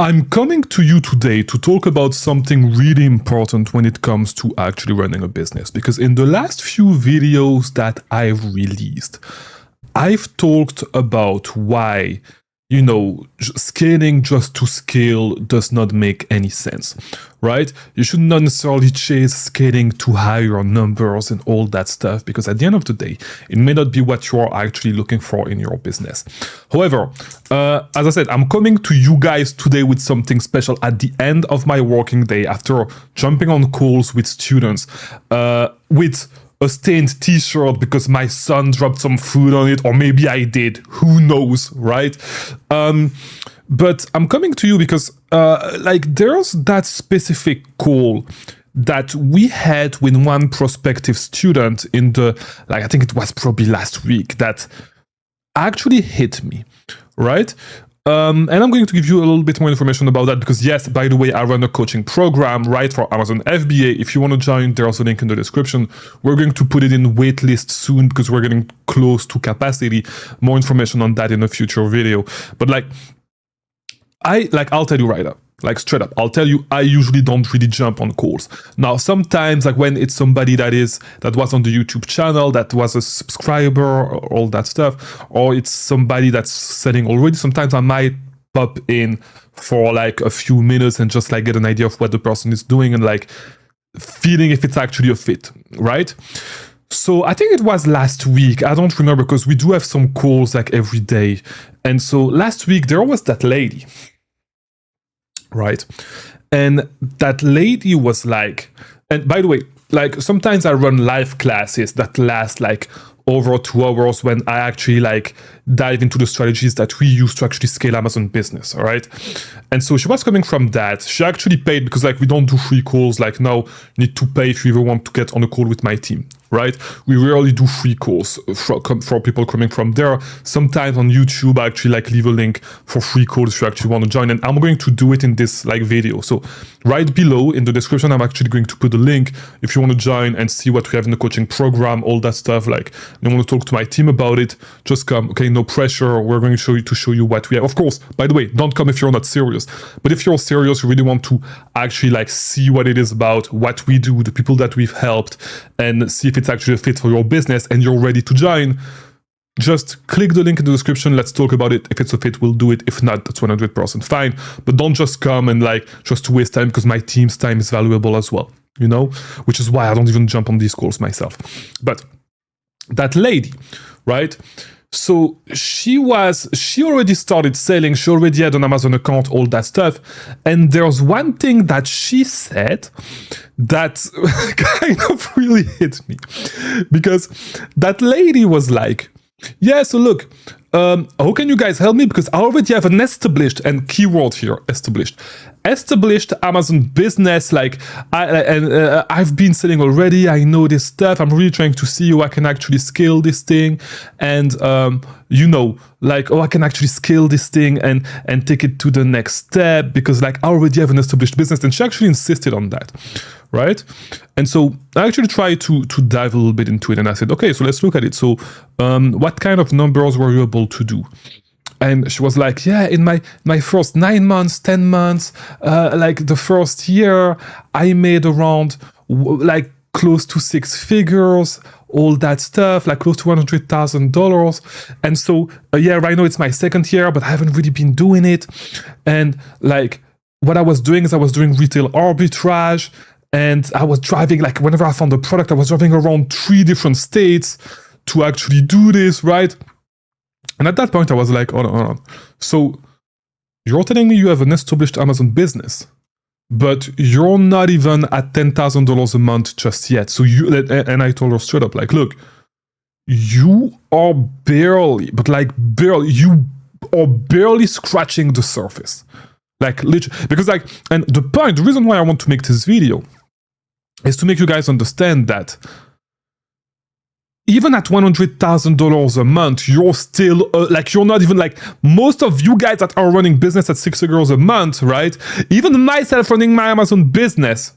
I'm coming to you today to talk about something really important when it comes to actually running a business. Because in the last few videos that I've released, I've talked about why, scaling just to scale does not make any sense, right? You should not necessarily chase scaling to higher numbers and all that stuff, because at the end of the day, it may not be what you're actually looking for in your business. However, as I said, I'm coming to you guys today with something special at the end of my working day after jumping on calls with students, with a stained t-shirt because my son dropped some food on it, or maybe I did, who knows, right? But I'm coming to you because there's that specific call that we had with one prospective student in the, I think it was probably last week, that actually hit me, right? And I'm going to give you a little bit more information about that because, yes, by the way, I run a coaching program, right, for Amazon FBA. If you want to join, there's a link in the description. We're going to put it in waitlist soon because we're getting close to capacity. More information on that in a future video. But I'll tell you right up. Straight up, I'll tell you, I usually don't really jump on calls. Now, sometimes, when it's somebody that was on the YouTube channel, that was a subscriber, all that stuff, or it's somebody that's selling already, sometimes I might pop in for a few minutes and just get an idea of what the person is doing and feeling if it's actually a fit, right? So I think it was last week, I don't remember, because we do have some calls every day. And so last week there was that lady, right? And that lady was and by the way, sometimes I run live classes that last over 2 hours when I actually dive into the strategies that we use to actually scale Amazon business, all right? And so she was coming from that. She actually paid because we don't do free calls. No, you need to pay if you ever want to get on a call with my team, right? We rarely do free calls for people coming from there. Sometimes on YouTube, I actually leave a link for free calls if you actually want to join. And I'm going to do it in this video. So right below in the description, I'm actually going to put the link if you want to join and see what we have in the coaching program, all that stuff. You want to talk to my team about it, just come, okay? No pressure. We're going to show you what we have. Of course, by the way, don't come if you're not serious. But if you're serious, you really want to actually see what it is about, what we do, the people that we've helped, and see if it's actually a fit for your business and you're ready to join, just click the link in the description. Let's talk about it. If it's a fit, we'll do it. If not, that's 100% fine. But don't just come and just to waste time, because my team's time is valuable as well, which is why I don't even jump on these calls myself. But that lady, right? So she already started selling. She already had an Amazon account, all that stuff. And there's one thing that she said that kind of really hit me, because that lady was yeah, so look, how can you guys help me? Because I already have an established, and keyword here, established Amazon business. I've been selling already. I know this stuff. I'm really trying to see how I can actually scale this thing. And, I can actually scale this thing and take it to the next step, because I already have an established business. And she actually insisted on that, right? And so I actually tried to dive a little bit into it, and I said, okay, so let's look at it. So what kind of numbers were you able to do? And she was yeah, in my first 9 months, 10 months, the first year, I made around close to 6 figures, all that stuff, close to $100,000. And so, yeah, right now it's my second year, but I haven't really been doing it. And what I was doing is I was doing retail arbitrage, and I was driving, whenever I found a product, I was driving around 3 different states to actually do this, right? And at that point, I was hold on. So you're telling me you have an established Amazon business, but you're not even at $10,000 a month just yet. So and I told her straight up, look, you are barely, you are barely scratching the surface. Literally, because and the reason why I want to make this video is to make you guys understand that even at $100,000 a month, you're still you're not even most of you guys that are running business at 6 figures a month, right? Even myself running my Amazon business,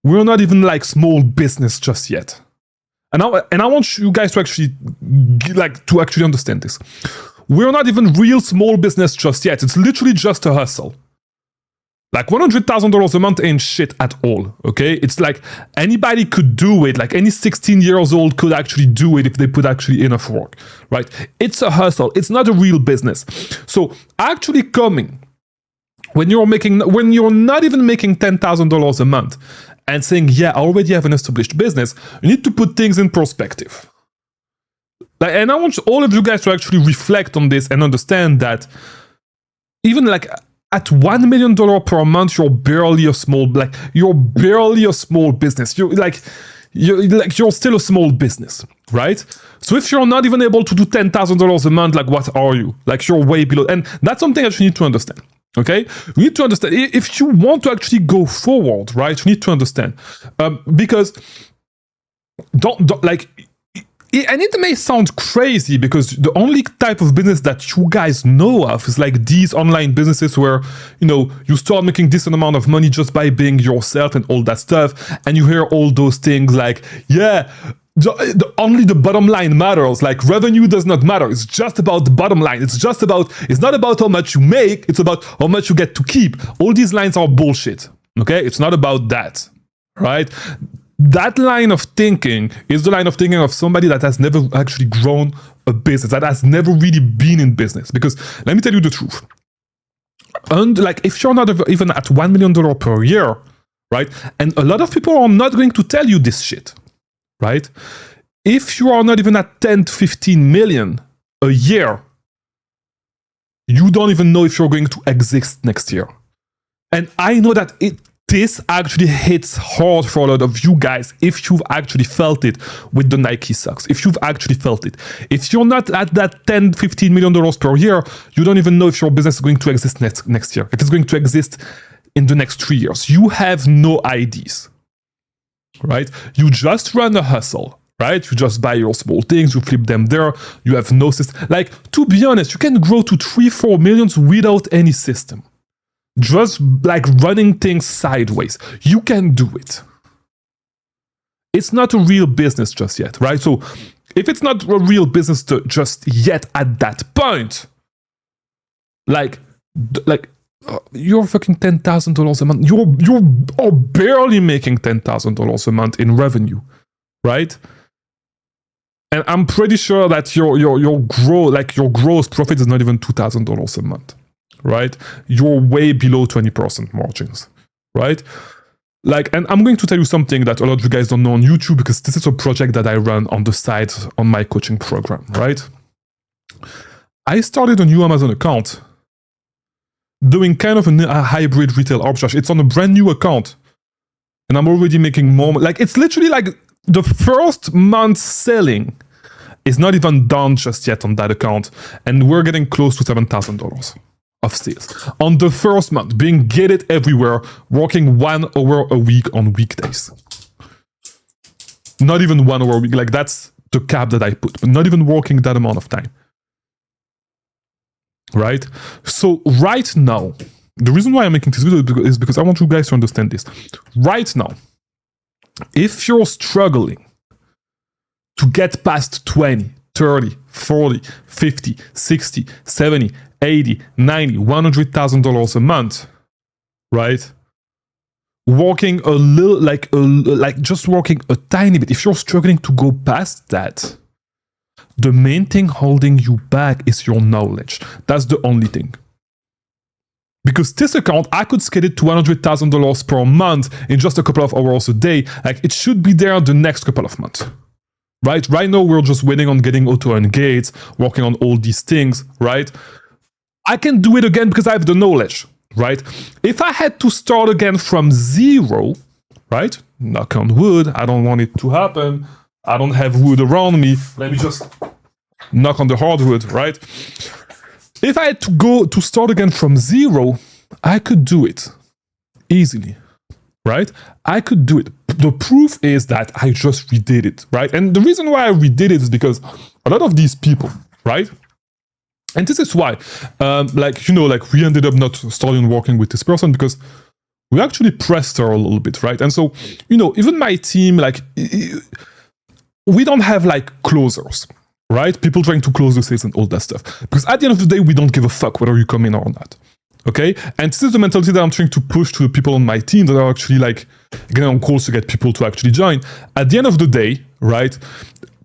we're not even small business just yet. And I want you guys to actually to actually understand this. We're not even real small business just yet. It's literally just a hustle. Like $100,000 a month ain't shit at all, okay? It's like anybody could do it. Like any 16 years old could actually do it if they put actually enough work, right? It's a hustle. It's not a real business. So actually coming when you're not even making $10,000 a month and saying, yeah, I already have an established business, you need to put things in perspective. Like, and I want all of you guys to actually reflect on this and understand that even like at $1 million per month, you're barely a small business. You're still a small business, right? So if you're not even able to do $10,000 a month, like what are you? Like you're way below. And that's something that you need to understand. Okay, you need to understand if you want to actually go forward, right? You need to understand because don't like. And it may sound crazy because the only type of business that you guys know of is like these online businesses where, you start making decent amount of money just by being yourself and all that stuff. And you hear all those things like, yeah, only the bottom line matters. Like revenue does not matter. It's just about the bottom line. It's not about how much you make. It's about how much you get to keep. All these lines are bullshit. Okay. It's not about that. Right. That line of thinking is the line of thinking of somebody that has never actually grown a business, that has never really been in business. Because let me tell you the truth. And like, if you're not even at $1 million per year, right? And a lot of people are not going to tell you this shit, right? If you are not even at 10 to 15 million a year, you don't even know if you're going to exist next year. And I know that this actually hits hard for a lot of you guys if you've actually felt it with the Nike socks. If you've actually felt it. If you're not at that $10, $15 million per year, you don't even know if your business is going to exist next year. If it's going to exist in the next 3 years. You have no ideas, right? You just run a hustle, right? You just buy your small things, you flip them there. You have no system. Like, to be honest, you can grow to 3-4 millions without any system. Just like running things sideways. You can do it. It's not a real business just yet, right? So if it's not a real business just yet at that point, you're fucking $10,000 a month. You're barely making $10,000 a month in revenue, right? And I'm pretty sure that your gross profit is not even $2,000 a month. Right? You're way below 20% margins, right? Like, and I'm going to tell you something that a lot of you guys don't know on YouTube because this is a project that I run on the side on my coaching program, right? I started a new Amazon account doing kind of a hybrid retail arbitrage. It's on a brand new account and I'm already making more. Like, it's literally like the first month selling is not even done just yet on that account. And we're getting close to $7,000. Of sales on the first month, being gated everywhere, working 1 hour a week on weekdays. Not even 1 hour a week, like that's the cap that I put, but not even working that amount of time. Right? So right now, the reason why I'm making this video is because I want you guys to understand this. Right now, if you're struggling to get past 20, 30, 40, 50, 60, 70, 80, 90, $100,000 a month, right? Working a little, just working a tiny bit. If you're struggling to go past that, the main thing holding you back is your knowledge. That's the only thing. Because this account, I could scale it to $100,000 per month in just a couple of hours a day. Like, it should be there the next couple of months. Right? Right now, we're just waiting on getting auto-engaged, working on all these things, right? I can do it again because I have the knowledge, right? If I had to start again from zero, right? Knock on wood, I don't want it to happen. I don't have wood around me. Let me just knock on the hardwood, right? If I had to start again from zero, I could do it easily, right? I could do it. The proof is that I just redid it, right? And the reason why I redid it is because a lot of these people, right? And this is why, we ended up not starting working with this person because we actually pressed her a little bit, right? And so, even my team, we don't have closers, right? People trying to close the sales and all that stuff. Because at the end of the day, we don't give a fuck whether you come in or not. Okay? And this is the mentality that I'm trying to push to the people on my team that are actually like getting on calls to get people to actually join. At the end of the day, right?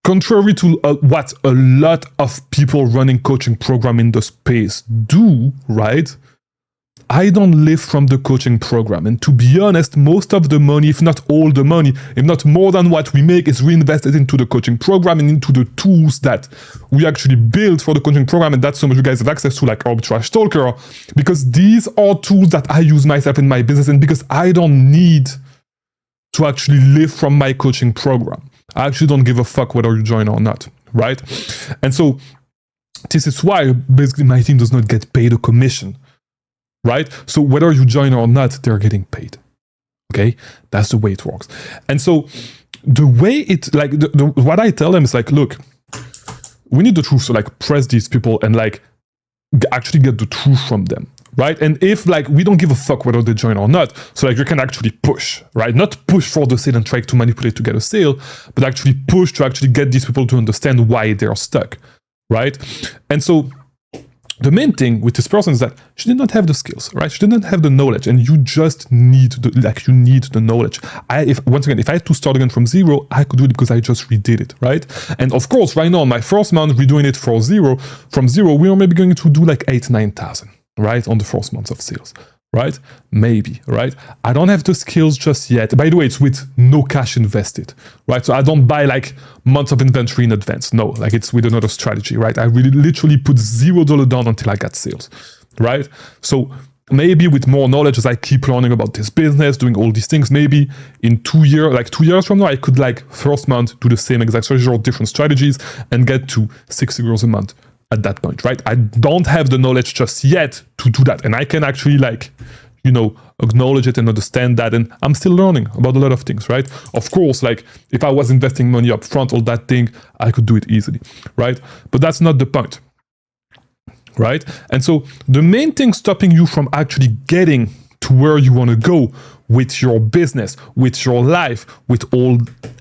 Contrary to what a lot of people running coaching program in the space do, right? I don't live from the coaching program. And to be honest, most of the money, if not all the money, if not more than what we make, is reinvested into the coaching program and into the tools that we actually build for the coaching program. And that's so much you guys have access to, like Arbitrage Talker, because these are tools that I use myself in my business, and because I don't need to actually live from my coaching program. I actually don't give a fuck whether you join or not, right? And so this is why basically my team does not get paid a commission. Right? So whether you join or not, they're getting paid. Okay? That's the way it works. And so the way it, like, what I tell them is like, look, we need the truth. So like press these people and like actually get the truth from them. Right? And if like, we don't give a fuck whether they join or not. So like you can actually push, right? Not push for the sale and try to manipulate to get a sale, but actually push to actually get these people to understand why they're stuck. Right? And so the main thing with this person is that she did not have the skills, right? She did not have the knowledge, and you just need you need the knowledge. Once again, if I had to start again from zero, I could do it because I just redid it, right? And of course, right now, my first month, redoing it from zero, we are maybe going to do like 8,000-9,000, right? On the first month of sales, right? Maybe, right? I don't have the skills just yet. By the way, it's with no cash invested, right? So I don't buy like months of inventory in advance. No, like it's with another strategy, right? I really literally put $0 down until I got sales, right? So maybe with more knowledge as I keep learning about this business, doing all these things, maybe in 2 years, like 2 years from now, I could like first month do the same exact strategy or different strategies and get to 60 euros a month at that point, right? I don't have the knowledge just yet to do that. And I can actually like, you know, acknowledge it and understand that. And I'm still learning about a lot of things, right? Of course, like if I was investing money up front, all that thing, I could do it easily, right? But that's not the point, right? And so the main thing stopping you from actually getting to where you want to go with your business, with your life, with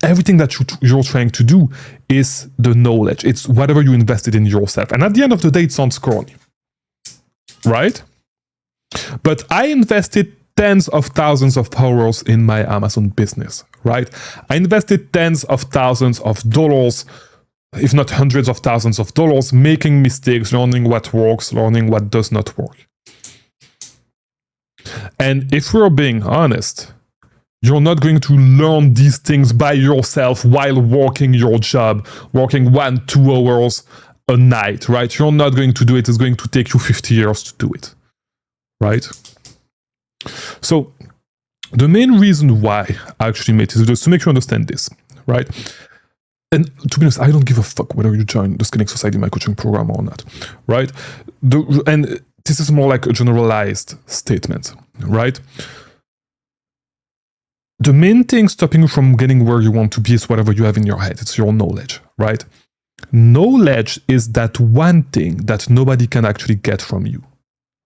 everything that you're trying to do is the knowledge. It's whatever you invested in yourself. And at the end of the day, it sounds corny, right? But I invested tens of thousands of hours in my Amazon business, right? I invested tens of thousands of dollars, if not hundreds of thousands of dollars, making mistakes, learning what works, learning what does not work. And if we're being honest, you're not going to learn these things by yourself while working your job, working 1-2 hours a night, right? You're not going to do it. It's going to take you 50 years to do it, right? So the main reason why I actually made this video is to make you understand this, right? And to be honest, I don't give a fuck whether you join the Scaling Society, my coaching program or not, right? And this is more like a generalized statement, right? The main thing stopping you from getting where you want to be is whatever you have in your head. It's your knowledge, right? Knowledge is that one thing that nobody can actually get from you,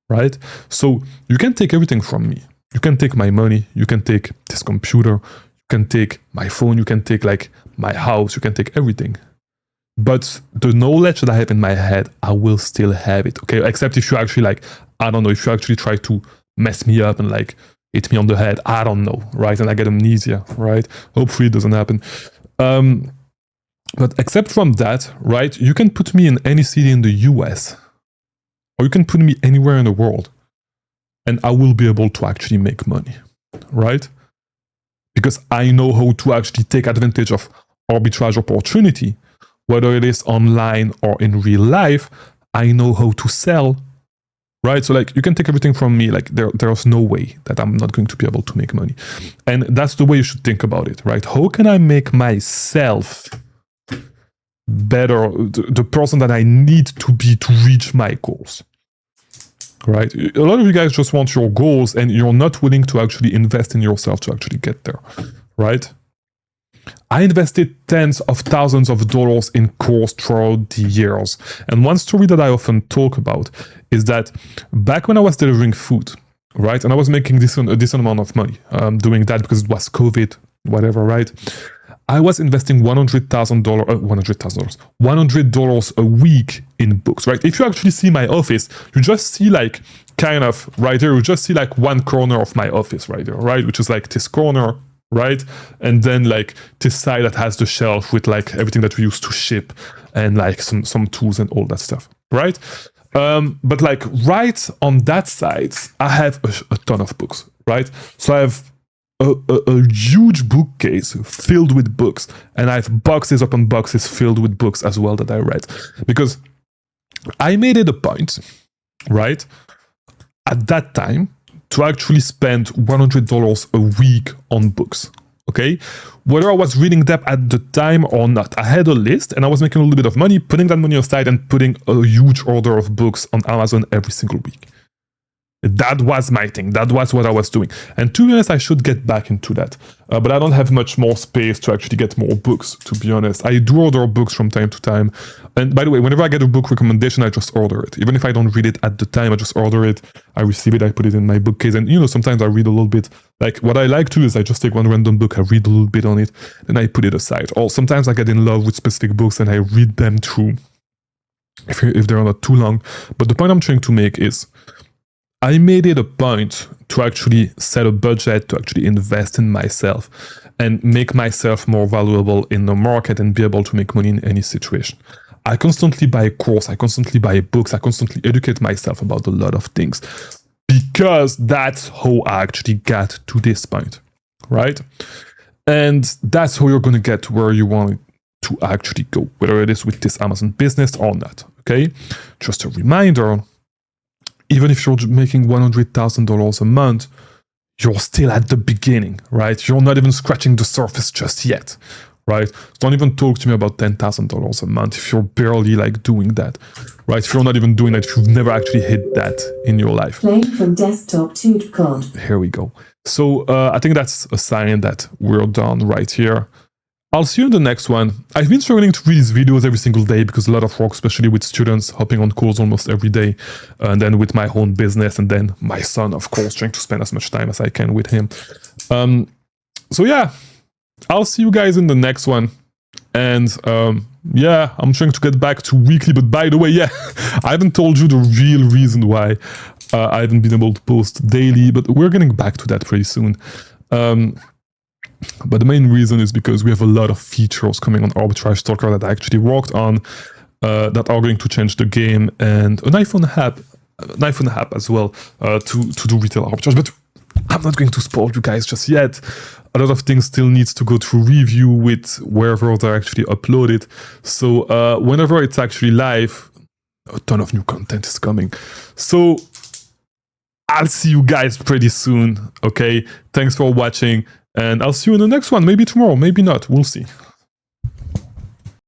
right? So you can take everything from me. You can take my money. You can take this computer. You can take my phone. You can take like my house. You can take everything. But the knowledge that I have in my head, I will still have it, okay? Except if you actually like, I don't know, if you actually try to mess me up and like hit me on the head, I don't know, right? And I get amnesia, right? Hopefully it doesn't happen. But except from that, right? You can put me in any city in the US, or you can put me anywhere in the world, and I will be able to actually make money, right? Because I know how to actually take advantage of arbitrage opportunity. Whether it is online or in real life, I know how to sell, right? So like you can take everything from me, like there's no way that I'm not going to be able to make money. And that's the way you should think about it, right? How can I make myself better, the person that I need to be to reach my goals, right? A lot of you guys just want your goals and you're not willing to actually invest in yourself to actually get there, right? I invested tens of thousands of dollars in course throughout the years. And one story that I often talk about is that back when I was delivering food, right? And I was making a decent amount of money doing that because it was COVID, whatever, right? I was investing $100 a week in books, right? If you actually see my office, you just see like kind of right here, you just see like one corner of my office right there, right? Which is like this corner, right? And then like this side that has the shelf with like everything that we use to ship and like some tools and all that stuff, right? But like right on that side, I have a ton of books, right? So I have a huge bookcase filled with books, and I have boxes upon boxes filled with books as well that I read, because I made it a point, right, at that time to actually spend $100 a week on books. Okay, whether I was reading them at the time or not, I had a list and I was making a little bit of money, putting that money aside and putting a huge order of books on Amazon every single week. That was my thing. That was what I was doing. And to be honest, I should get back into that. But I don't have much more space to actually get more books, to be honest. I do order books from time to time. And by the way, whenever I get a book recommendation, I just order it. Even if I don't read it at the time, I just order it. I receive it, I put it in my bookcase. And, you know, sometimes I read a little bit. Like, what I like to do is I just take one random book, I read a little bit on it, then I put it aside. Or sometimes I get in love with specific books and I read them through, if they're not too long. But the point I'm trying to make is, I made it a point to actually set a budget, to actually invest in myself and make myself more valuable in the market and be able to make money in any situation. I constantly buy a course, I constantly buy books, I constantly educate myself about a lot of things, because that's how I actually got to this point, right? And that's how you're going to get to where you want to actually go, whether it is with this Amazon business or not, okay? Just a reminder, even if you're making $100,000 a month, you're still at the beginning, right? You're not even scratching the surface just yet, right? Don't even talk to me about $10,000 a month if you're barely like doing that, right? If you're not even doing that, if you've never actually hit that in your life. Playing from desktop to code. Here we go. So I think that's a sign that we're done right here. I'll see you in the next one. I've been struggling to read these videos every single day because a lot of work, especially with students, hopping on calls almost every day, and then with my own business, and then my son, of course, trying to spend as much time as I can with him. So yeah, I'll see you guys in the next one. And yeah, I'm trying to get back to weekly, but by the way, yeah, I haven't told you the real reason why I haven't been able to post daily, but we're getting back to that pretty soon. But the main reason is because we have a lot of features coming on Arbitrage Stalker that I actually worked on that are going to change the game, and an iPhone app as well to do retail arbitrage. But I'm not going to spoil you guys just yet. A lot of things still needs to go through review with wherever they're actually uploaded. So whenever it's actually live, a ton of new content is coming. So I'll see you guys pretty soon. Okay, thanks for watching. And I'll see you in the next one. Maybe tomorrow, maybe not. We'll see.